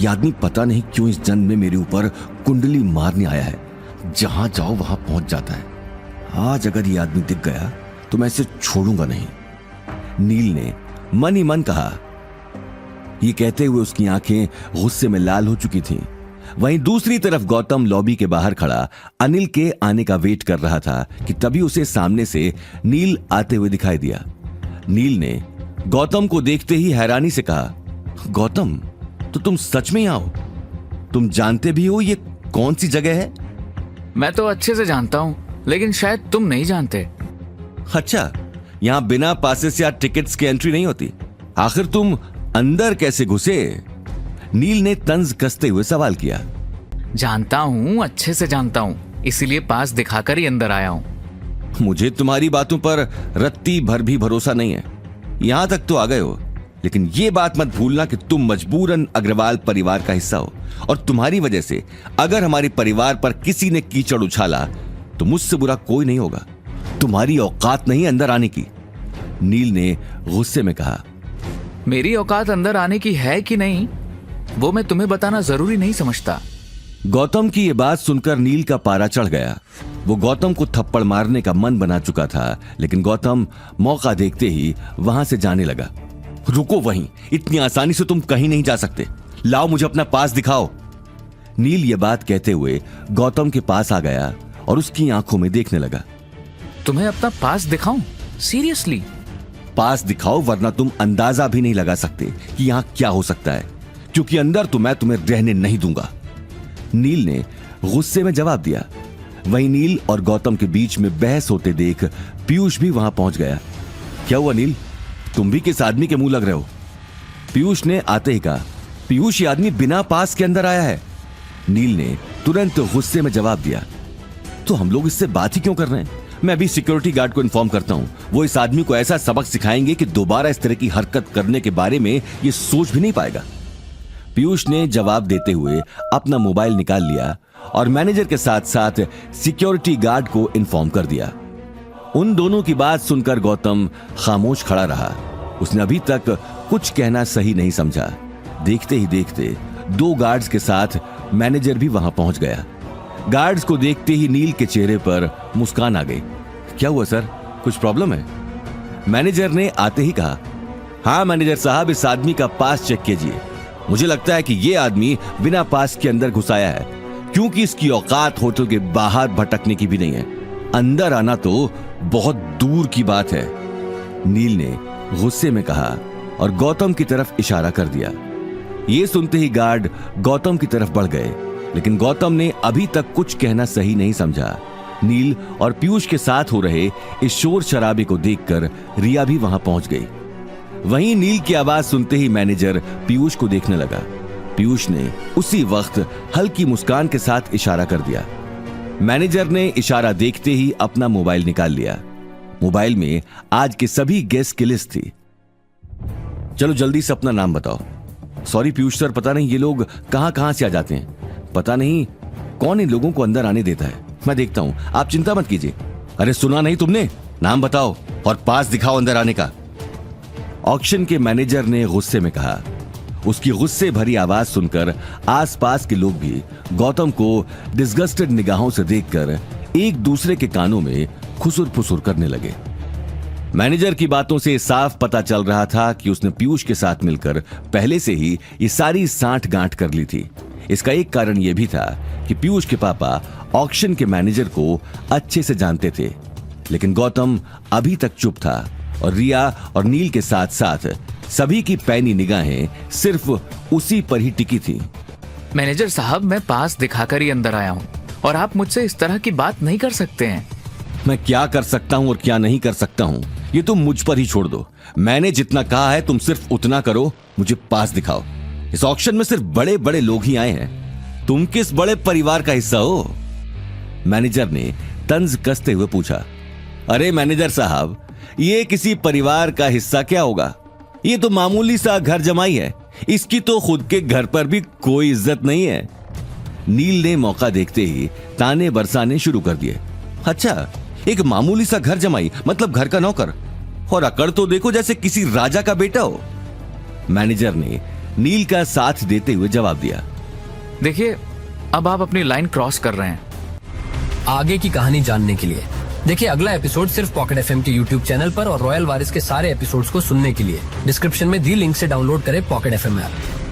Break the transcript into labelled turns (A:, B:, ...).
A: ये आदमी पता नहीं क्यों इस जन्म में मेरे ऊपर कुंडली मारने आया है। जहां जाओ वहां पहुंच जाता है। आज अगर ये आदमी दिख गया तो मैं इसे छोड़ूंगा नहीं। नील ने मन ही मन कहा। ये कहते हुए उसकी आंखें गुस्से में लाल हो चुकी थीं। वहीं दूसरी तरफ गौतम लॉबी के बाहर खड़ा अनिल के आने का वेट कर रहा था कि तभी उसे सामने से नील आते हुए दिखाई दिया। नील ने गौतम को देखते ही हैरानी से कहा, गौतम, तो तुम सच में आओ? तुम जानते भी हो ये कौन सी जगह है?
B: मैं तो अच्छे से जानता हूं, लेकिन शायद तुम नहीं जानते।
A: अच्छा, यहां बिना पासेस या टिकट्स की एंट्री नहीं होती। आखिर तुम अंदर कैसे घुसे? नील ने तंज कसते हुए सवाल किया।
B: जानता हूं, अच्छे से जानता हूं, इसीलिए पास दिखाकर ही अंदर आया हूं।
A: मुझे तुम्हारी बातों पर रत्ती भर भी भरोसा नहीं है। यहां तक तो आ गए हो, लेकिन ये बात मत भूलना कि तुम मजबूरन अग्रवाल परिवार का हिस्सा हो, और तुम्हारी वजह से अगर हमारे परिवार पर किसी ने कीचड़ उछाला तो मुझसे बुरा कोई नहीं होगा। तुम्हारी औकात नहीं अंदर आने की। नील ने गुस्से में कहा।
B: मेरी औकात अंदर आने की है कि नहीं, वो मैं तुम्हें बताना जरूरी नहीं समझता।
A: गौतम की यह बात सुनकर नील का पारा चढ़ गया। वो गौतम को थप्पड़ मारने का मन बना चुका था, लेकिन गौतम मौका देखते ही वहां से जाने लगा। रुको वहीं, इतनी आसानी से तुम कहीं नहीं जा सकते। लाओ, मुझे अपना पास दिखाओ। नील ये बात कहते हुए गौतम के पास आ गया और उसकी आंखों में देखने लगा।
B: तुम्हें अपना पास दिखाऊं? सीरियसली?
A: पास दिखाओ, वरना तुम अंदाजा भी नहीं लगा सकते कि यहां क्या हो सकता है, क्योंकि अंदर तो मैं तुम्हें रहने नहीं दूंगा। नील ने गुस्से में जवाब दिया। वहीं नील और गौतम के बीच में बहस होते देख पीयूष भी वहां पहुंच गया। क्या हुआ नील, तुम भी किस आदमी के मुंह लग रहे हो? पीयूष ने आते ही कहा। पीयूष, ये आदमी बिना पास के अंदर आया है। नील ने तुरंत गुस्से में जवाब दिया। तो हम लोग इससे बात ही क्यों कर रहे हैं? मैं अभी सिक्योरिटी गार्ड को इन्फॉर्म करता हूं। वो इस आदमी को ऐसा सबक सिखाएंगे कि दोबारा इस तरह की हरकत करने के बारे में ये सोच भी नहीं पाएगा। पीयूष ने जवाब देते हुए अपना मोबाइल निकाल लिया और मैनेजर के साथ साथ सिक्योरिटी गार्ड को इन्फॉर्म कर दिया। उन दोनों की बात सुनकर गौतम खामोश खड़ा रहा। उसने अभी तक कुछ कहना सही नहीं समझा। देखते ही देखते 2 गार्ड्स के साथ मैनेजर भी वहां पहुंच गया। गार्ड्स को देखते ही नील के चेहरे पर मुस्कान आ गई। क्या हुआ सर, कुछ प्रॉब्लम है? मैनेजर ने आते ही कहा। हाँ मैनेजर साहब, इस आदमी का पास चेक कीजिए। मुझे लगता है कि यह आदमी बिना पास के अंदर घुस आया है, क्योंकि इसकी औकात होटल के बाहर भटकने की भी नहीं है। अंदर आना तो बहुत दूर की बात है। नील ने गुस्से में कहा और गौतम की तरफ इशारा कर दिया। यह सुनते ही गार्ड गौतम की तरफ बढ़ गए, लेकिन गौतम ने अभी तक कुछ कहना सही नहीं समझा। नील और पीयूष के साथ हो रहे इस शोर शराबे को देखकर रिया भी वहां पहुंच गई। वहीं नील की आवाज सुनते ही मैनेजर पीयूष को देखने लगा। पीयूष ने उसी वक्त हल्की मुस्कान के साथ इशारा कर दिया। मैनेजर ने इशारा देखते ही अपना मोबाइल निकाल लिया। मोबाइल में आज के सभी गेस्ट की लिस्ट थी। चलो जल्दी से अपना नाम बताओ। सॉरी पीयूष सर, पता नहीं ये लोग कहां से आ जाते हैं। पता नहीं कौन इन लोगों को अंदर आने देता है। मैं देखता हूं, आप चिंता मत कीजिए। अरे सुना नहीं तुमने? नाम बताओ और पास दिखाओ अंदर आने का। ऑक्शन के मैनेजर ने गुस्से में कहा। उसकी गुस्से भरी आवाज सुनकर आसपास के लोग भी गौतम को डिस्गस्टेड निगाहों से देखकर एक दूसरे के कानों में खुसुर फुसुर करने लगे। मैनेजर की बातों से साफ पता चल रहा था कि उसने पीयूष के साथ मिलकर पहले से ही ये सारी सांठ गांठ कर ली थी। इसका एक कारण यह भी था कि पीयूष के पापा ऑक्शन के मैनेजर को अच्छे से जानते थे, लेकिन गौतम अभी तक चुप था और रिया और नील के साथ साथ सभी की पैनी निगाहें सिर्फ उसी पर ही टिकी थी।
B: मैनेजर साहब, मैं पास दिखाकर ही अंदर आया हूं और आप मुझसे इस तरह की बात नहीं कर सकते हैं।
A: मैं क्या कर सकता हूं और क्या नहीं कर सकता हूं, ये तुम मुझ पर ही छोड़ दो। मैंने जितना कहा है तुम सिर्फ उतना करो। मुझे पास दिखाओ। इस ऑक्शन में सिर्फ बड़े बड़े लोग ही आए हैं। तुम किस बड़े परिवार का हिस्सा हो? मैनेजर ने तंज कसते हुए पूछा। अरे मैनेजर साहब, ये किसी परिवार का हिस्सा क्या होगा? ये तो मामूली सा घर जमाई है। इसकी तो खुद के घर पर भी कोई इज्जत नहीं है। नील ने मौका देखते ही ताने बरसाने शुरू कर दिए। अच्छा, एक मामूली सा घर जमाई मतलब घर का नौकर, और अकड़ तो देखो जैसे किसी राजा का बेटा हो। मैनेजर ने नील का साथ देते हुए जवाब दिया।
B: देखिए, अब आप अपनी लाइन क्रॉस कर रहे हैं।
C: आगे की कहानी जानने के लिए देखिए अगला एपिसोड सिर्फ पॉकेट एफएम के यूट्यूब चैनल पर और रॉयल वारिस के सारे एपिसोड्स को सुनने के लिए डिस्क्रिप्शन में दी लिंक से डाउनलोड करें पॉकेट एफएम ऐप।